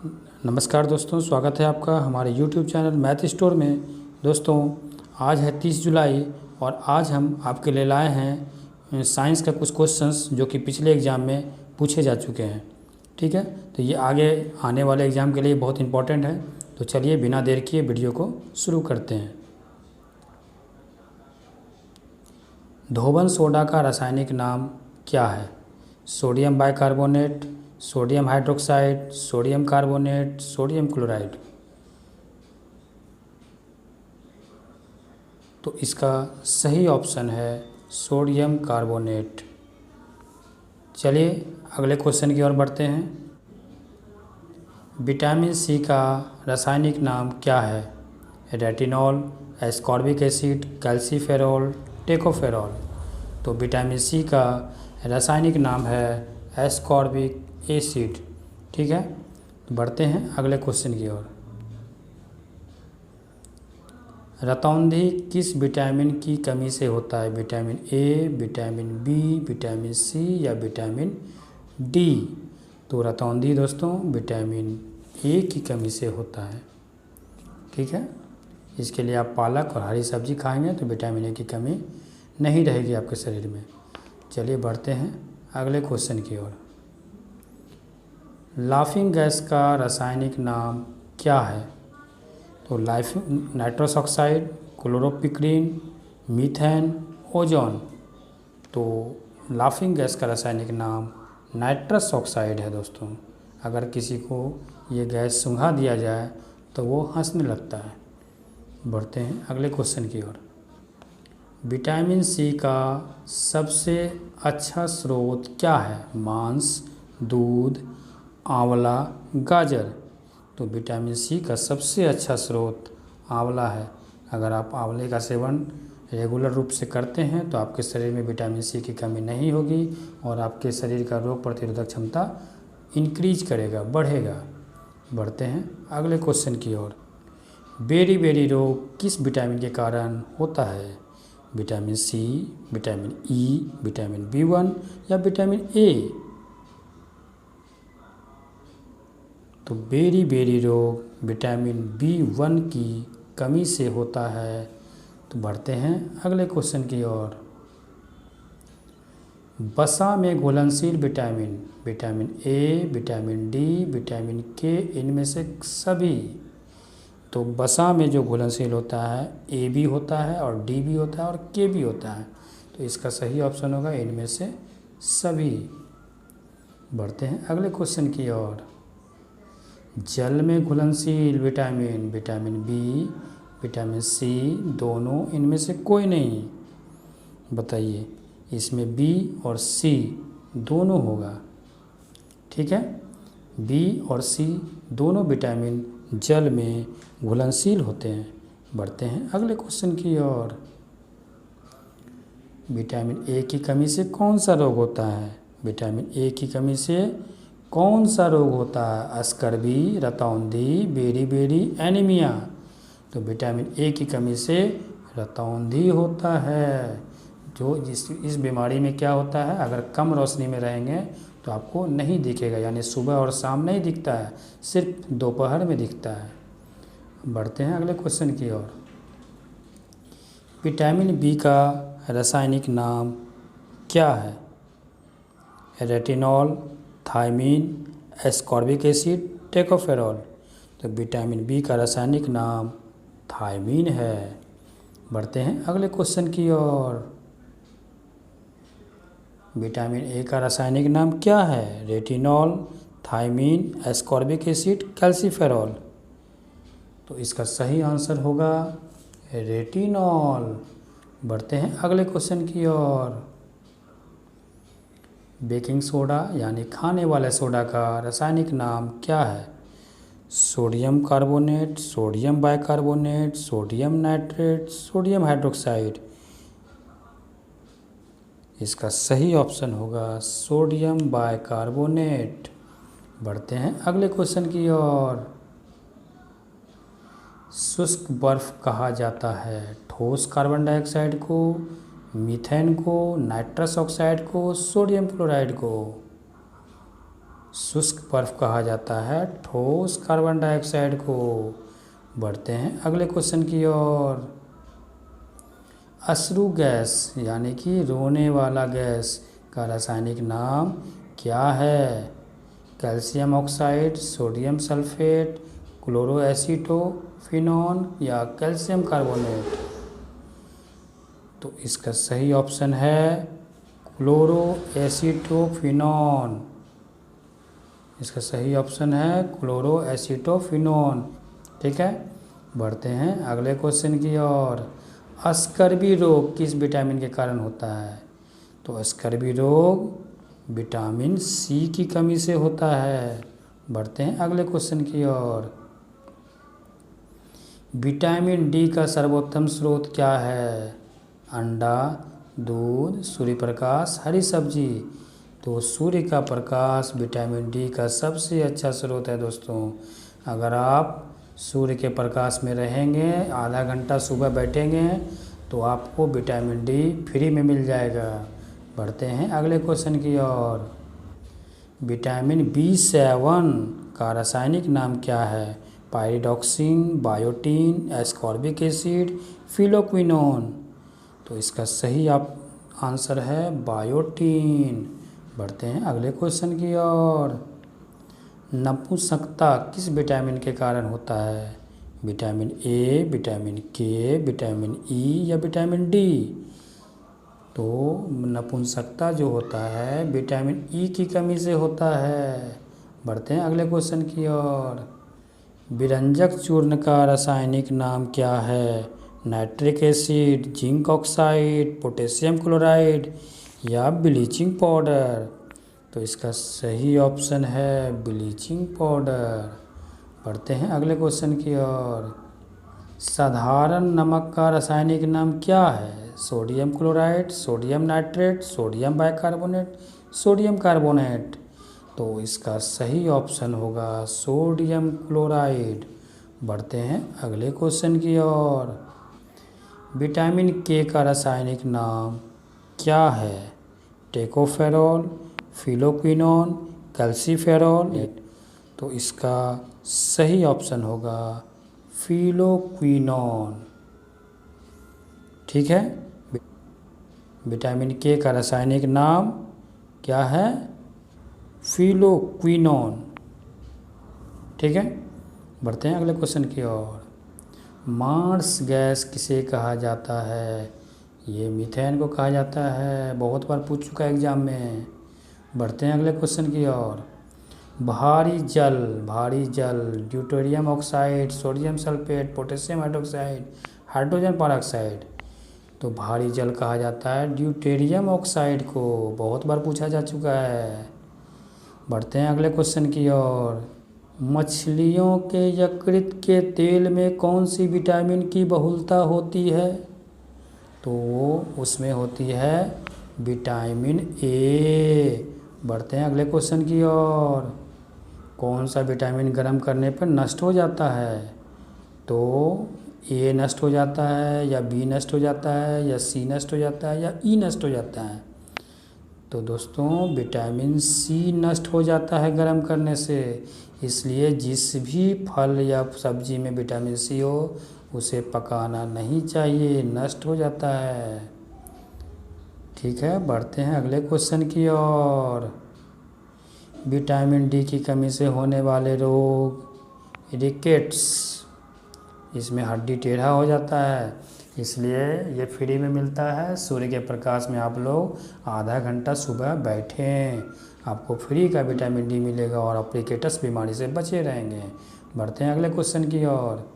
नमस्कार दोस्तों, स्वागत है आपका हमारे YouTube चैनल मैथ स्टोर में। दोस्तों, आज है 30 जुलाई और आज हम आपके लिए लाए हैं साइंस का कुछ क्वेश्चंस जो कि पिछले एग्ज़ाम में पूछे जा चुके हैं। ठीक है, तो ये आगे आने वाले एग्ज़ाम के लिए बहुत इंपॉर्टेंट है। तो चलिए बिना देर किए वीडियो को शुरू करते हैं। धोबन सोडा का रासायनिक नाम क्या है? Sodium bicarbonate, sodium hydroxide, sodium carbonate, sodium chloride. तो इसका सही ऑप्शन है सोडियम कार्बोनेट। चलिए अगले क्वेश्चन की ओर बढ़ते हैं। विटामिन सी का रासायनिक नाम क्या है? Retinol, ascorbic acid, calciferol, tocopherol. तो विटामिन सी का रासायनिक नाम है एस्कॉर्बिक एसिड। ठीक है, तो बढ़ते हैं अगले क्वेश्चन की ओर। रतौंधी किस विटामिन की कमी से होता है? Vitamin A, vitamin B, vitamin C या विटामिन डी? तो रतौंधी दोस्तों विटामिन ए की कमी से होता है। ठीक है, इसके लिए आप पालक और हरी सब्जी खाएंगे तो विटामिन ए की कमी नहीं रहेगी आपके शरीर में। चलिए बढ़ते हैं अगले क्वेश्चन की ओर। लाफिंग गैस का रासायनिक नाम क्या है? तो nitrous oxide, chloropicrin, methane, ozone. तो लाफिंग गैस का रासायनिक नाम नाइट्रस ऑक्साइड है दोस्तों। अगर किसी को ये गैस सूंघा दिया जाए तो वो हंसने लगता है। बढ़ते हैं अगले क्वेश्चन की ओर। विटामिन सी का सबसे अच्छा स्रोत क्या है? मांस, दूध, आंवला, गाजर। तो विटामिन सी का सबसे अच्छा स्रोत आंवला है। अगर आप आंवले का सेवन रेगुलर रूप से करते हैं तो आपके शरीर में विटामिन सी की कमी नहीं होगी और आपके शरीर का रोग प्रतिरोधक क्षमता इंक्रीज करेगा, बढ़ेगा। बढ़ते हैं अगले क्वेश्चन की ओर। बेरी रोग किस विटामिन के कारण होता है? Vitamin C, vitamin E, vitamin बी1 या विटामिन ए? तो बेरी रोग विटामिन बी1 की कमी से होता है। तो बढ़ते हैं अगले क्वेश्चन की ओर। वसा में घुलनशील vitamin, vitamin A, vitamin D, vitamin के, इनमें से सभी। तो वसा में जो घुलनशील होता है ए भी होता है और डी भी होता है और के भी होता है। तो इसका सही ऑप्शन होगा इनमें से सभी। बढ़ते हैं अगले क्वेश्चन की ओर। जल में घुलनशील vitamin, vitamin B, vitamin C, दोनों, इनमें से कोई नहीं। बताइए, इसमें बी और सी दोनों होगा। ठीक है, बी और सी दोनों विटामिन जल में घुलनशील होते हैं। बढ़ते हैं अगले क्वेश्चन की ओर। विटामिन ए की कमी से कौन सा रोग होता है? विटामिन ए की कमी से कौन सा रोग होता है? स्कर्वी, रतौंधी, बेरी एनीमिया। तो विटामिन ए की कमी से रतौंधी होता है। जो इस बीमारी में क्या होता है, अगर कम रोशनी में रहेंगे तो आपको नहीं दिखेगा, यानी सुबह और शाम नहीं दिखता है, सिर्फ दोपहर में दिखता है। बढ़ते हैं अगले क्वेश्चन की ओर। विटामिन बी का रासायनिक नाम क्या है? Retinol, thiamine, ascorbic acid, tocopherol. तो विटामिन बी का रासायनिक नाम थायमीन है। बढ़ते हैं अगले क्वेश्चन की ओर। विटामिन ए का रासायनिक नाम क्या है? Retinol, thiamine, ascorbic acid, calciferol. तो इसका सही आंसर होगा रेटिनॉल। बढ़ते हैं अगले क्वेश्चन की ओर। बेकिंग सोडा यानी खाने वाले सोडा का रासायनिक नाम क्या है? Sodium carbonate, sodium bicarbonate, sodium nitrate, sodium hydroxide. इसका सही ऑप्शन होगा सोडियम बाइकार्बोनेट। बढ़ते हैं अगले क्वेश्चन की ओर। शुष्क बर्फ कहा जाता है ठोस कार्बन डाइऑक्साइड को, मीथेन को, नाइट्रस ऑक्साइड को, सोडियम क्लोराइड को? शुष्क बर्फ कहा जाता है ठोस कार्बन डाइऑक्साइड को। बढ़ते हैं अगले क्वेश्चन की ओर। अश्रु गैस यानी कि रोने वाला गैस का रासायनिक नाम क्या है? कैल्शियम ऑक्साइड, सोडियम सल्फेट, क्लोरोएसीटोफिनॉन या कैल्शियम कार्बोनेट? तो इसका सही ऑप्शन है क्लोरोएसीटोफिनॉन। इसका सही ऑप्शन है क्लोरोएसीटोफिनॉन। ठीक है, बढ़ते हैं अगले क्वेश्चन की ओर। स्कर्वी रोग किस विटामिन के कारण होता है? तो स्कर्वी रोग विटामिन सी की कमी से होता है। बढ़ते हैं अगले क्वेश्चन की ओर। विटामिन डी का सर्वोत्तम स्रोत क्या है? अंडा, दूध, सूर्य प्रकाश, हरी सब्जी? तो सूर्य का प्रकाश विटामिन डी का सबसे अच्छा स्रोत है दोस्तों। अगर आप सूर्य के प्रकाश में रहेंगे, आधा घंटा सुबह बैठेंगे, तो आपको विटामिन डी फ्री में मिल जाएगा। बढ़ते हैं अगले क्वेश्चन की ओर। विटामिन B7 का रासायनिक नाम क्या है? Pyridoxine, biotin, ascorbic acid, phylloquinone? तो इसका सही आंसर है बायोटीन। बढ़ते हैं अगले क्वेश्चन की ओर। नपुंसकता किस विटामिन के कारण होता है? विटामिन ए, विटामिन के, विटामिन ई या विटामिन डी? तो नपुंसकता जो होता है विटामिन ई की कमी से होता है। बढ़ते हैं अगले क्वेश्चन की ओर। विरंजक चूर्ण का रासायनिक नाम क्या है? Nitric acid, zinc oxide, potassium chloride या ब्लीचिंग पाउडर? तो इसका सही ऑप्शन है ब्लीचिंग पाउडर। बढ़ते हैं अगले क्वेश्चन की ओर। साधारण नमक का रासायनिक नाम क्या है? Sodium chloride, sodium nitrate, sodium bicarbonate, sodium carbonate? तो इसका सही ऑप्शन होगा सोडियम क्लोराइड। बढ़ते हैं अगले क्वेश्चन की ओर। विटामिन के का रासायनिक नाम क्या है? Tocopherol, phylloquinone, calciferol? तो इसका सही ऑप्शन होगा फिलोक्विनोन। ठीक है, विटामिन के का रासायनिक नाम क्या है? फिलोक्विनोन। ठीक है, बढ़ते हैं अगले क्वेश्चन की ओर। मार्स गैस किसे कहा जाता है? ये मीथेन को कहा जाता है, बहुत बार पूछ चुका है एग्जाम में। बढ़ते हैं अगले क्वेश्चन की ओर। भारी जल deuterium oxide, sodium sulphate, potassium hydroxide, hydrogen peroxide? तो भारी जल कहा जाता है ड्यूटेरियम ऑक्साइड को, बहुत बार पूछा जा चुका है। बढ़ते हैं अगले क्वेश्चन की ओर। मछलियों के यकृत के तेल में कौन सी विटामिन की बहुलता होती है? तो उसमें होती है विटामिन ए। बढ़ते हैं अगले क्वेश्चन की ओर। कौन सा विटामिन गर्म करने पर नष्ट हो जाता है? तो ए नष्ट हो जाता है या बी नष्ट हो जाता है या सी नष्ट हो जाता है या ई नष्ट हो जाता है? तो दोस्तों विटामिन सी नष्ट हो जाता है गर्म करने से। इसलिए जिस भी फल या सब्जी में विटामिन सी हो उसे पकाना नहीं चाहिए, नष्ट हो जाता है। ठीक है, बढ़ते हैं अगले क्वेश्चन की ओर। विटामिन डी की कमी से होने वाले रोग रिकेट्स, इसमें हड्डी टेढ़ा हो जाता है, इसलिए ये फ्री में मिलता है। सूर्य के प्रकाश में आप लोग आधा घंटा सुबह बैठें, आपको फ्री का विटामिन डी मिलेगा और आप रिकेट्स बीमारी से बचे रहेंगे। बढ़ते हैं अगले क्वेश्चन की ओर।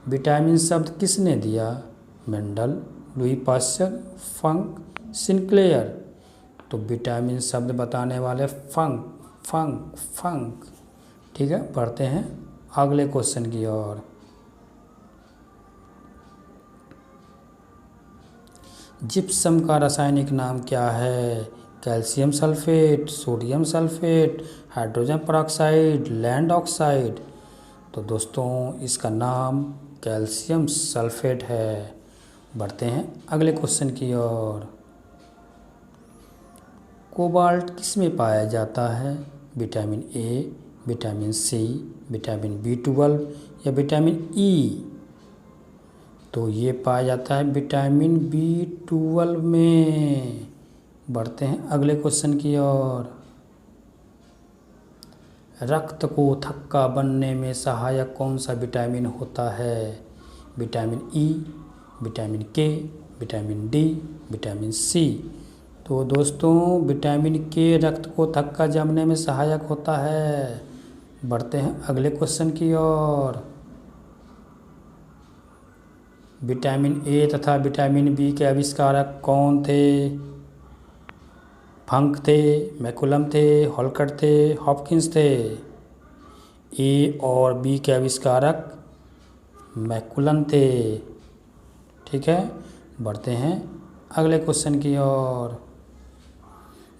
विटामिन शब्द किसने दिया? मेंडल, लुई पाश्चर, फंक, सिंक्लेयर? तो विटामिन शब्द बताने वाले फंक। ठीक है, बढ़ते हैं अगले क्वेश्चन की ओर। जिप्सम का रासायनिक नाम क्या है? Calcium sulphate, sodium sulphate, hydrogen peroxide, land oxide? तो दोस्तों इसका नाम कैल्शियम सल्फेट है। बढ़ते हैं अगले क्वेश्चन की ओर। कोबाल्ट किस में पाया जाता है? Vitamin A, vitamin C, vitamin B12 या विटामिन ई? तो ये पाया जाता है विटामिन B12 में। बढ़ते हैं अगले क्वेश्चन की ओर। रक्त को थक्का बनने में सहायक कौन सा विटामिन होता है? विटामिन ई, विटामिन के, विटामिन डी, विटामिन सी? तो दोस्तों विटामिन के रक्त को थक्का जमने में सहायक होता है। बढ़ते हैं अगले क्वेश्चन की ओर। विटामिन ए तथा विटामिन बी के आविष्कारक कौन थे? फंक थे, मैकुलम थे, हॉलकट थे, हॉपकिंस थे? ए और बी के आविष्कारक मैकुलम थे। ठीक है, बढ़ते हैं अगले क्वेश्चन की ओर।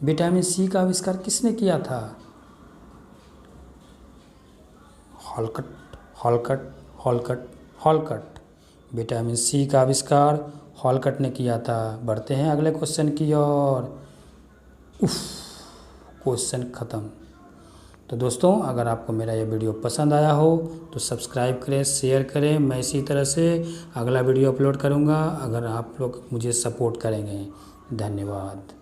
विटामिन सी का आविष्कार किसने किया था? हॉलकट, हॉलकट, हॉलकट, हॉलकट। विटामिन सी का आविष्कार हॉलकट ने किया था। बढ़ते हैं अगले क्वेश्चन की ओर। क्वेश्चन ख़त्म। तो दोस्तों अगर आपको मेरा ये वीडियो पसंद आया हो तो सब्सक्राइब करें, शेयर करें। मैं इसी तरह से अगला वीडियो अपलोड करूँगा अगर आप लोग मुझे सपोर्ट करेंगे। धन्यवाद।